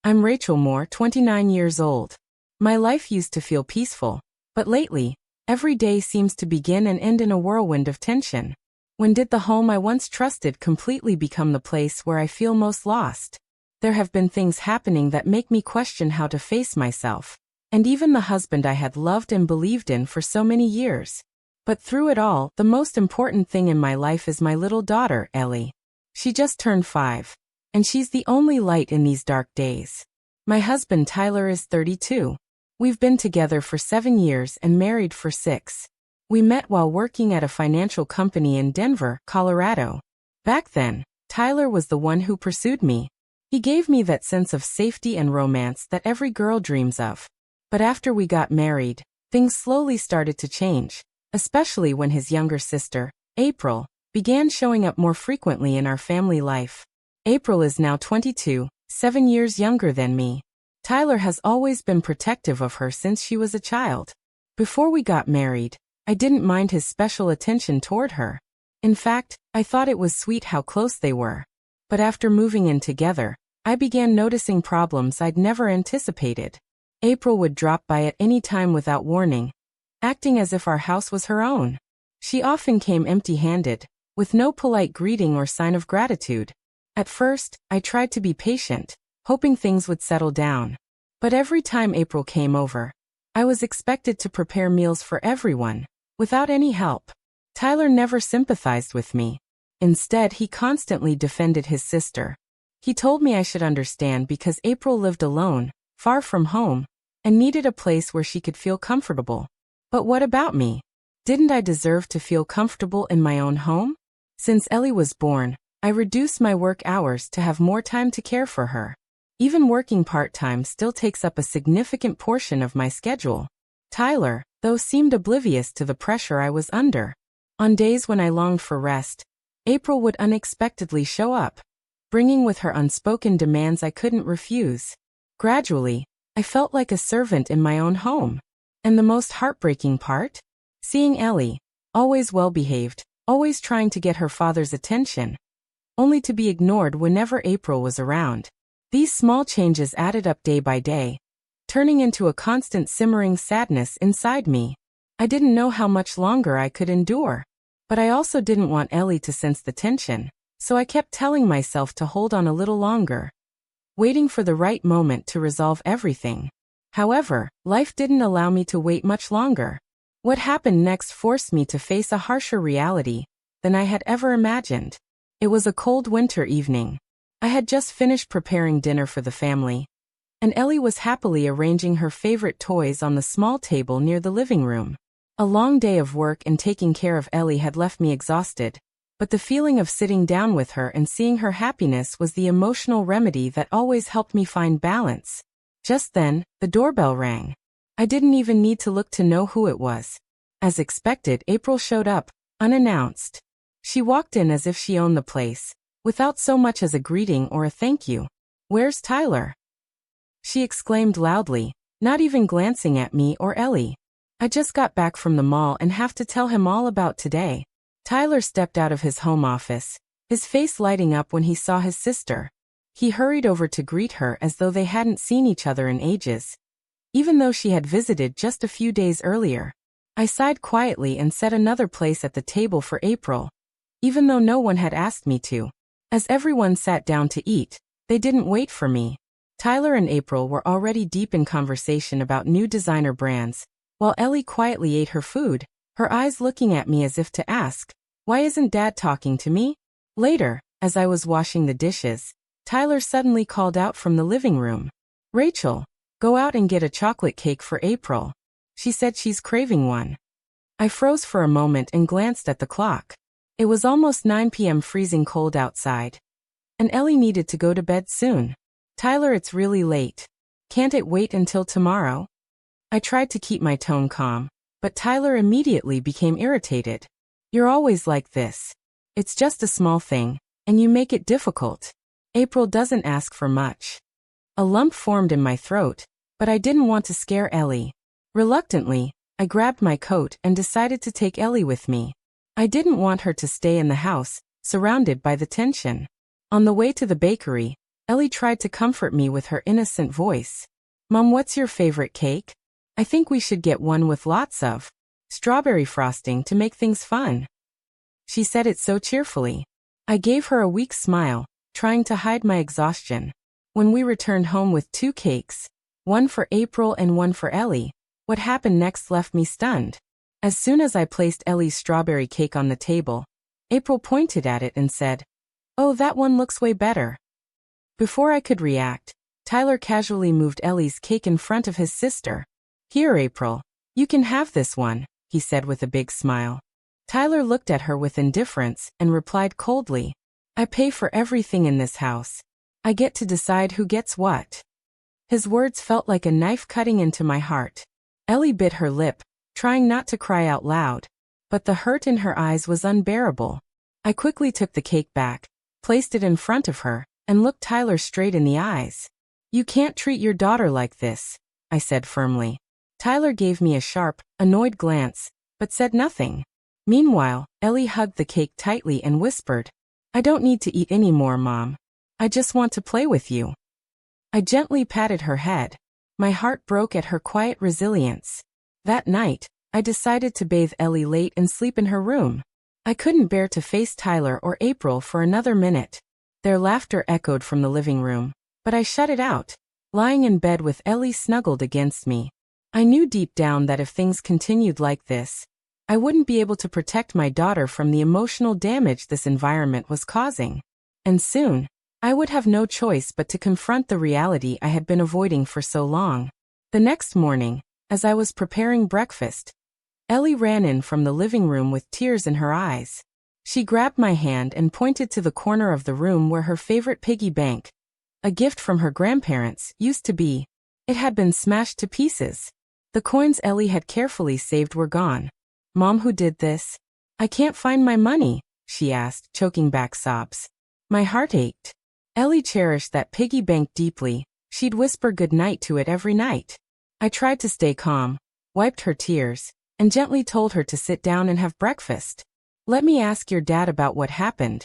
I'm Rachel Moore, 29 years old. My life used to feel peaceful, but lately, every day seems to begin and end in a whirlwind of tension. When did the home I once trusted completely become the place where I feel most lost? There have been things happening that make me question how to face myself, and even the husband I had loved and believed in for so many years. But through it all, the most important thing in my life is my little daughter, Ellie. She just turned 5. And she's the only light in these dark days. My husband Tyler is 32. We've been together for 7 years and married for 6. We met while working at a financial company in Denver, Colorado. Back then, Tyler was the one who pursued me. He gave me that sense of safety and romance that every girl dreams of. But after we got married, things slowly started to change, especially when his younger sister, April, began showing up more frequently in our family life. April is now 22, 7 years younger than me. Tyler has always been protective of her since she was a child. Before we got married, I didn't mind his special attention toward her. In fact, I thought it was sweet how close they were. But after moving in together, I began noticing problems I'd never anticipated. April would drop by at any time without warning, acting as if our house was her own. She often came empty-handed, with no polite greeting or sign of gratitude. At first, I tried to be patient, hoping things would settle down. But every time April came over, I was expected to prepare meals for everyone, without any help. Tyler never sympathized with me. Instead, he constantly defended his sister. He told me I should understand because April lived alone, far from home, and needed a place where she could feel comfortable. But what about me? Didn't I deserve to feel comfortable in my own home? Since Ellie was born, I reduced my work hours to have more time to care for her. Even working part-time still takes up a significant portion of my schedule. Tyler, though, seemed oblivious to the pressure I was under. On days when I longed for rest, April would unexpectedly show up, bringing with her unspoken demands I couldn't refuse. Gradually, I felt like a servant in my own home. And the most heartbreaking part? Seeing Ellie, always well-behaved, always trying to get her father's attention, only to be ignored whenever April was around. These small changes added up day by day, turning into a constant simmering sadness inside me. I didn't know how much longer I could endure. But I also didn't want Ellie to sense the tension, so I kept telling myself to hold on a little longer, waiting for the right moment to resolve everything. However, life didn't allow me to wait much longer. What happened next forced me to face a harsher reality than I had ever imagined. It was a cold winter evening. I had just finished preparing dinner for the family, and Ellie was happily arranging her favorite toys on the small table near the living room. A long day of work and taking care of Ellie had left me exhausted, but the feeling of sitting down with her and seeing her happiness was the emotional remedy that always helped me find balance. Just then, the doorbell rang. I didn't even need to look to know who it was. As expected, April showed up, unannounced. She walked in as if she owned the place, without so much as a greeting or a thank you. "Where's Tyler?" she exclaimed loudly, not even glancing at me or Ellie. "I just got back from the mall and have to tell him all about today." Tyler stepped out of his home office, his face lighting up when he saw his sister. He hurried over to greet her as though they hadn't seen each other in ages, even though she had visited just a few days earlier. I sighed quietly and set another place at the table for April, even though no one had asked me to. As everyone sat down to eat, they didn't wait for me. Tyler and April were already deep in conversation about new designer brands, while Ellie quietly ate her food, her eyes looking at me as if to ask, "Why isn't Dad talking to me?" Later, as I was washing the dishes, Tyler suddenly called out from the living room, "Rachel, go out and get a chocolate cake for April. She said she's craving one." I froze for a moment and glanced at the clock. It was almost 9 p.m. freezing cold outside. And Ellie needed to go to bed soon. "Tyler, it's really late. Can't it wait until tomorrow?" I tried to keep my tone calm, but Tyler immediately became irritated. "You're always like this. It's just a small thing, and you make it difficult. April doesn't ask for much." A lump formed in my throat, but I didn't want to scare Ellie. Reluctantly, I grabbed my coat and decided to take Ellie with me. I didn't want her to stay in the house, surrounded by the tension. On the way to the bakery, Ellie tried to comfort me with her innocent voice. Mom, what's your favorite cake? I think we should get one with lots of strawberry frosting to make things fun. She said it so cheerfully. I gave her a weak smile, trying to hide my exhaustion. When we returned home with 2 cakes, one for April and one for Ellie, what happened next left me stunned. As soon as I placed Ellie's strawberry cake on the table, April pointed at it and said, "Oh, that one looks way better." Before I could react, Tyler casually moved Ellie's cake in front of his sister. "Here, April, you can have this one," he said with a big smile. Tyler looked at her with indifference and replied coldly, "I pay for everything in this house. I get to decide who gets what." His words felt like a knife cutting into my heart. Ellie bit her lip, trying not to cry out loud, but the hurt in her eyes was unbearable. I quickly took the cake back, placed it in front of her, and looked Tyler straight in the eyes. "You can't treat your daughter like this," I said firmly. Tyler gave me a sharp, annoyed glance, but said nothing. Meanwhile, Ellie hugged the cake tightly and whispered, "I don't need to eat any more, Mom. I just want to play with you." I gently patted her head. My heart broke at her quiet resilience. That night, I decided to bathe Ellie late and sleep in her room. I couldn't bear to face Tyler or April for another minute. Their laughter echoed from the living room, but I shut it out. Lying in bed with Ellie snuggled against me, I knew deep down that if things continued like this, I wouldn't be able to protect my daughter from the emotional damage this environment was causing. And soon, I would have no choice but to confront the reality I had been avoiding for so long. The next morning, as I was preparing breakfast, Ellie ran in from the living room with tears in her eyes. She grabbed my hand and pointed to the corner of the room where her favorite piggy bank, a gift from her grandparents, used to be. It had been smashed to pieces. The coins Ellie had carefully saved were gone. "Mom, who did this? I can't find my money," she asked, choking back sobs. My heart ached. Ellie cherished that piggy bank deeply. She'd whisper goodnight to it every night. I tried to stay calm, wiped her tears, and gently told her to sit down and have breakfast. "Let me ask your dad about what happened,"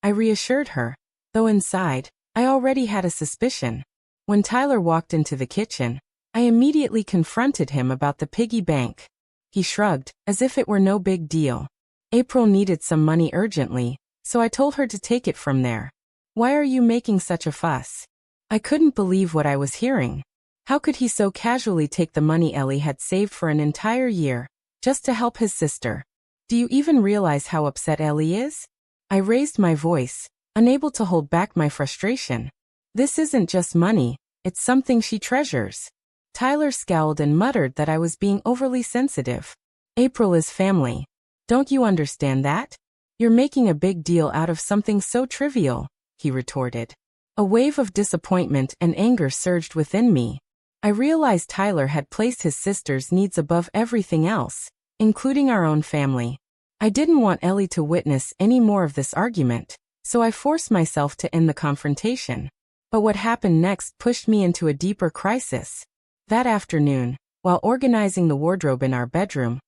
I reassured her, though inside, I already had a suspicion. When Tyler walked into the kitchen, I immediately confronted him about the piggy bank. He shrugged, as if it were no big deal. April needed some money urgently, so I told her to take it from there. "Why are you making such a fuss?" I couldn't believe what I was hearing. How could he so casually take the money Ellie had saved for an entire year, just to help his sister? "Do you even realize how upset Ellie is?" I raised my voice, unable to hold back my frustration. "This isn't just money, it's something she treasures." Tyler scowled and muttered that I was being overly sensitive. "April is family. Don't you understand that? You're making a big deal out of something so trivial," he retorted. A wave of disappointment and anger surged within me. I realized Tyler had placed his sister's needs above everything else, including our own family. I didn't want Ellie to witness any more of this argument, so I forced myself to end the confrontation. But what happened next pushed me into a deeper crisis. That afternoon, while organizing the wardrobe in our bedroom,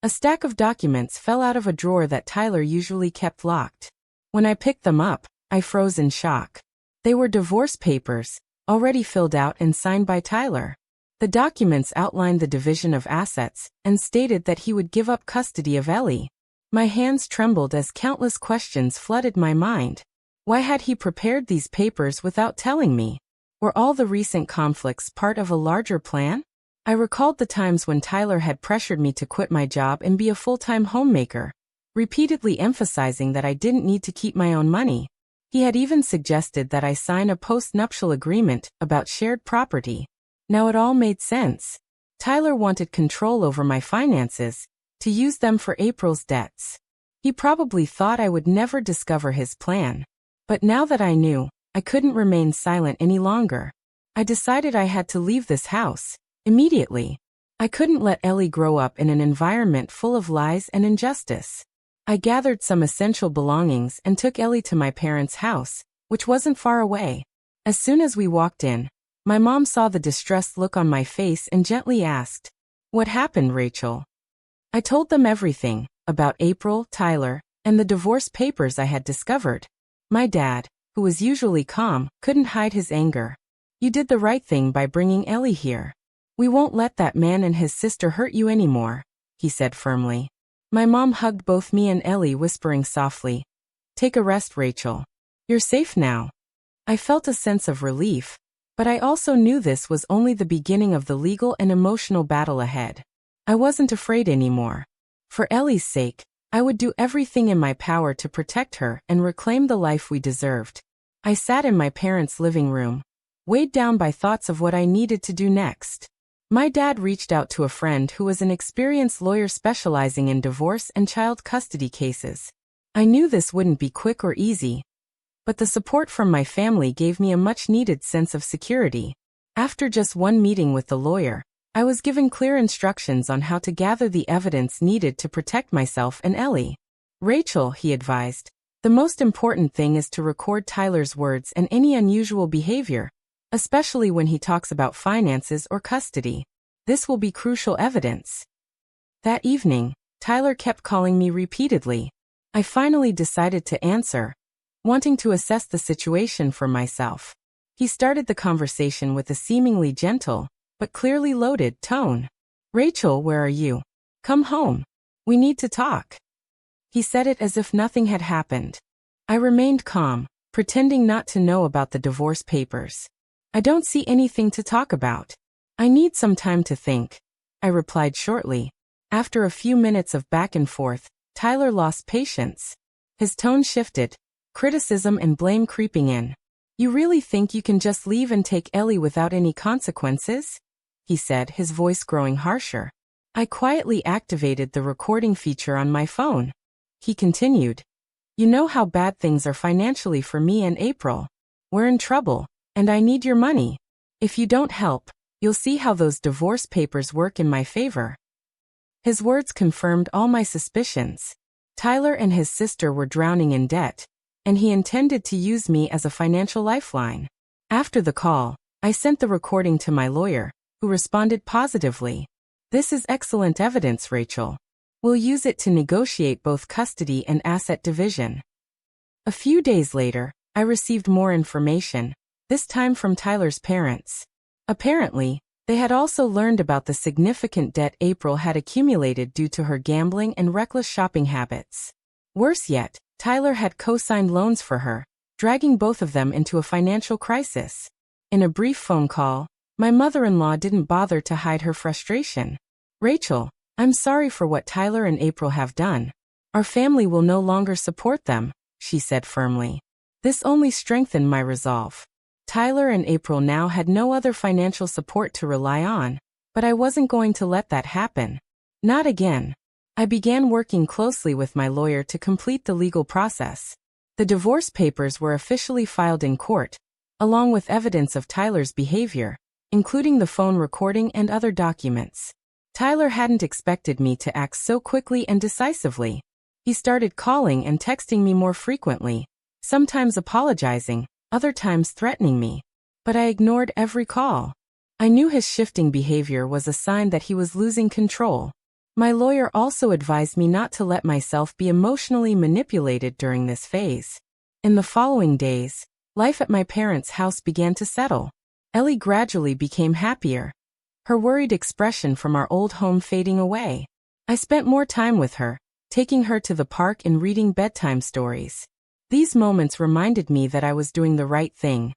a stack of documents fell out of a drawer that Tyler usually kept locked. When I picked them up, I froze in shock. They were divorce papers, already filled out and signed by Tyler. The documents outlined the division of assets and stated that he would give up custody of Ellie. My hands trembled as countless questions flooded my mind. Why had he prepared these papers without telling me? Were all the recent conflicts part of a larger plan? I recalled the times when Tyler had pressured me to quit my job and be a full-time homemaker, repeatedly emphasizing that I didn't need to keep my own money. He had even suggested that I sign a post-nuptial agreement about shared property. Now it all made sense. Tyler wanted control over my finances, to use them for April's debts. He probably thought I would never discover his plan. But now that I knew, I couldn't remain silent any longer. I decided I had to leave this house, immediately. I couldn't let Ellie grow up in an environment full of lies and injustice. I gathered some essential belongings and took Ellie to my parents' house, which wasn't far away. As soon as we walked in, my mom saw the distressed look on my face and gently asked, "What happened, Rachel?" I told them everything, about April, Tyler, and the divorce papers I had discovered. My dad, who was usually calm, couldn't hide his anger. You did the right thing by bringing Ellie here. We won't let that man and his sister hurt you anymore, he said firmly. My mom hugged both me and Ellie, whispering softly, "Take a rest, Rachel. You're safe now." I felt a sense of relief, but I also knew this was only the beginning of the legal and emotional battle ahead. I wasn't afraid anymore. For Ellie's sake, I would do everything in my power to protect her and reclaim the life we deserved. I sat in my parents' living room, weighed down by thoughts of what I needed to do next. My dad reached out to a friend who was an experienced lawyer specializing in divorce and child custody cases. I knew this wouldn't be quick or easy, but the support from my family gave me a much-needed sense of security. After just one meeting with the lawyer, I was given clear instructions on how to gather the evidence needed to protect myself and Ellie. "Rachel," he advised, "the most important thing is to record Tyler's words and any unusual behavior, especially when he talks about finances or custody. This will be crucial evidence." That evening, Tyler kept calling me repeatedly. I finally decided to answer, wanting to assess the situation for myself. He started the conversation with a seemingly gentle, but clearly loaded tone. "Rachel, where are you? Come home. We need to talk." He said it as if nothing had happened. I remained calm, pretending not to know about the divorce papers. "I don't see anything to talk about. I need some time to think," I replied shortly. After a few minutes of back and forth, Tyler lost patience. His tone shifted, criticism and blame creeping in. "You really think you can just leave and take Ellie without any consequences?" he said, his voice growing harsher. I quietly activated the recording feature on my phone. He continued, "You know how bad things are financially for me and April. We're in trouble, and I need your money. If you don't help, you'll see how those divorce papers work in my favor." His words confirmed all my suspicions. Tyler and his sister were drowning in debt, and he intended to use me as a financial lifeline. After the call, I sent the recording to my lawyer, who responded positively. "This is excellent evidence, Rachel. We'll use it to negotiate both custody and asset division." A few days later, I received more information, this time from Tyler's parents. Apparently, they had also learned about the significant debt April had accumulated due to her gambling and reckless shopping habits. Worse yet, Tyler had co-signed loans for her, dragging both of them into a financial crisis. In a brief phone call, my mother-in-law didn't bother to hide her frustration. "Rachel, I'm sorry for what Tyler and April have done. Our family will no longer support them," she said firmly. This only strengthened my resolve. Tyler and April now had no other financial support to rely on, but I wasn't going to let that happen. Not again. I began working closely with my lawyer to complete the legal process. The divorce papers were officially filed in court, along with evidence of Tyler's behavior, including the phone recording and other documents. Tyler hadn't expected me to act so quickly and decisively. He started calling and texting me more frequently, sometimes apologizing, other times threatening me. But I ignored every call. I knew his shifting behavior was a sign that he was losing control. My lawyer also advised me not to let myself be emotionally manipulated during this phase. In the following days, life at my parents' house began to settle. Ellie gradually became happier, her worried expression from our old home fading away. I spent more time with her, taking her to the park and reading bedtime stories. These moments reminded me that I was doing the right thing.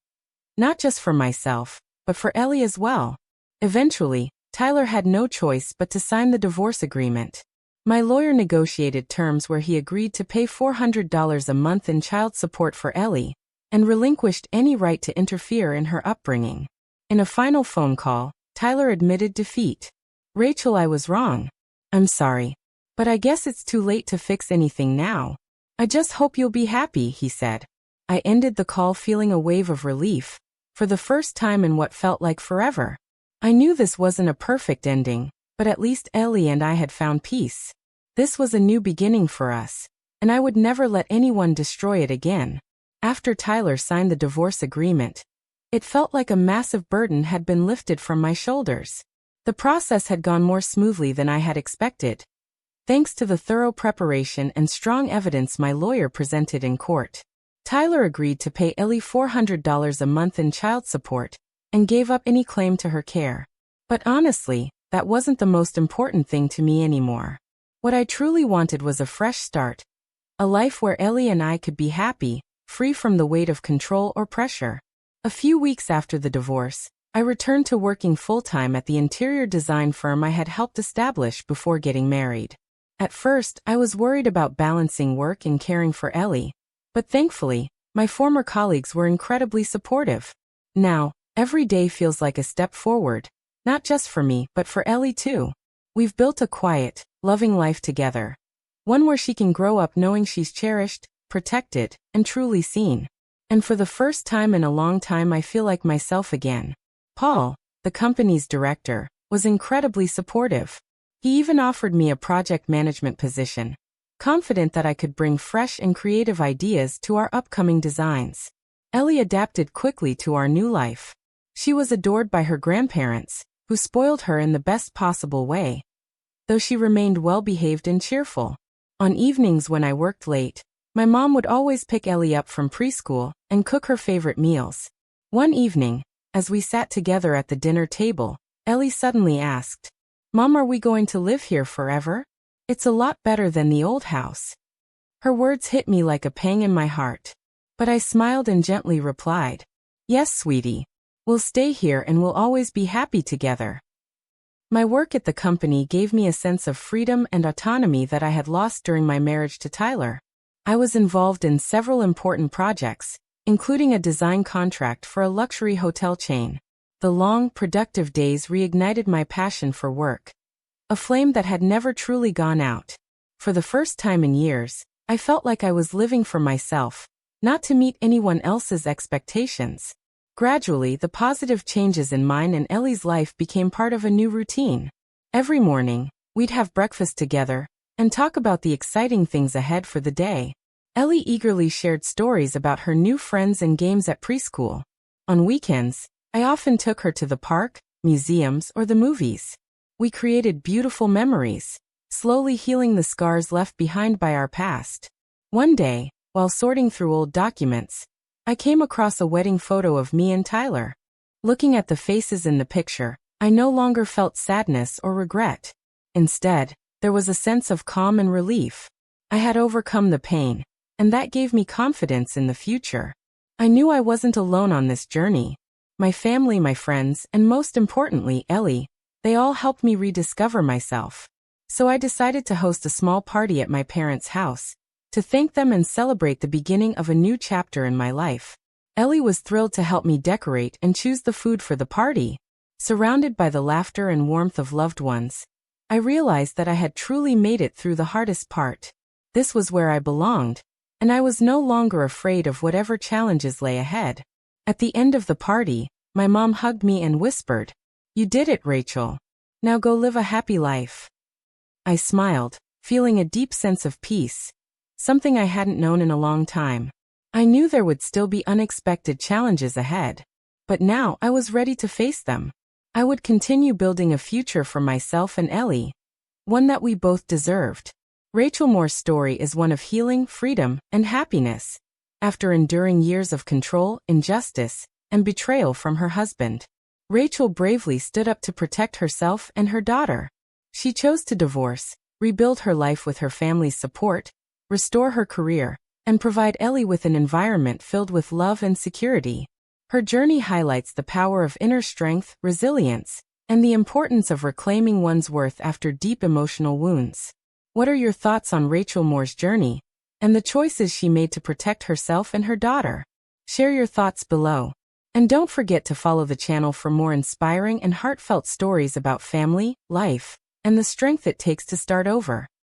Not just for myself, but for Ellie as well. Eventually, Tyler had no choice but to sign the divorce agreement. My lawyer negotiated terms where he agreed to pay $400 a month in child support for Ellie, and relinquished any right to interfere in her upbringing. In a final phone call, Tyler admitted defeat. "Rachel, I was wrong. I'm sorry. But I guess it's too late to fix anything now. I just hope you'll be happy," he said. I ended the call feeling a wave of relief, for the first time in what felt like forever. I knew this wasn't a perfect ending, but at least Ellie and I had found peace. This was a new beginning for us, and I would never let anyone destroy it again. After Tyler signed the divorce agreement, it felt like a massive burden had been lifted from my shoulders. The process had gone more smoothly than I had expected, thanks to the thorough preparation and strong evidence my lawyer presented in court. Tyler agreed to pay Ellie $400 a month in child support and gave up any claim to her care. But honestly, that wasn't the most important thing to me anymore. What I truly wanted was a fresh start, a life where Ellie and I could be happy, free from the weight of control or pressure. A few weeks after the divorce, I returned to working full-time at the interior design firm I had helped establish before getting married. At first, I was worried about balancing work and caring for Ellie, but thankfully, my former colleagues were incredibly supportive. Now, every day feels like a step forward, not just for me, but for Ellie too. We've built a quiet, loving life together. One where she can grow up knowing she's cherished, protected, and truly seen. And for the first time in a long time, I feel like myself again. Paul, the company's director, was incredibly supportive. He even offered me a project management position, confident that I could bring fresh and creative ideas to our upcoming designs. Ellie adapted quickly to our new life. She was adored by her grandparents, who spoiled her in the best possible way, though she remained well-behaved and cheerful. On evenings when I worked late, my mom would always pick Ellie up from preschool and cook her favorite meals. One evening, as we sat together at the dinner table, Ellie suddenly asked, "Mom, are we going to live here forever? It's a lot better than the old house." Her words hit me like a pang in my heart. But I smiled and gently replied, "Yes, sweetie. We'll stay here and we'll always be happy together." My work at the company gave me a sense of freedom and autonomy that I had lost during my marriage to Tyler. I was involved in several important projects, including a design contract for a luxury hotel chain. The long, productive days reignited my passion for work, a flame that had never truly gone out. For the first time in years, I felt like I was living for myself, not to meet anyone else's expectations. Gradually, the positive changes in mine and Ellie's life became part of a new routine. Every morning, we'd have breakfast together and talk about the exciting things ahead for the day. Ellie eagerly shared stories about her new friends and games at preschool. On weekends, I often took her to the park, museums, or the movies. We created beautiful memories, slowly healing the scars left behind by our past. One day, while sorting through old documents, I came across a wedding photo of me and Tyler. Looking at the faces in the picture, I no longer felt sadness or regret. Instead, there was a sense of calm and relief. I had overcome the pain, and that gave me confidence in the future. I knew I wasn't alone on this journey. My family, my friends, and most importantly, Ellie, they all helped me rediscover myself. So I decided to host a small party at my parents' house, to thank them and celebrate the beginning of a new chapter in my life. Ellie was thrilled to help me decorate and choose the food for the party. Surrounded by the laughter and warmth of loved ones, I realized that I had truly made it through the hardest part. This was where I belonged, and I was no longer afraid of whatever challenges lay ahead. At the end of the party, my mom hugged me and whispered, "You did it, Rachel. Now go live a happy life." I smiled, feeling a deep sense of peace, something I hadn't known in a long time. I knew there would still be unexpected challenges ahead, but now I was ready to face them. I would continue building a future for myself and Ellie, one that we both deserved. Rachel Moore's story is one of healing, freedom, and happiness. After enduring years of control, injustice, and betrayal from her husband, Rachel bravely stood up to protect herself and her daughter. She chose to divorce, rebuild her life with her family's support, restore her career, and provide Ellie with an environment filled with love and security. Her journey highlights the power of inner strength, resilience, and the importance of reclaiming one's worth after deep emotional wounds. What are your thoughts on Rachel Moore's journey and the choices she made to protect herself and her daughter? Share your thoughts below. And don't forget to follow the channel for more inspiring and heartfelt stories about family, life, and the strength it takes to start over.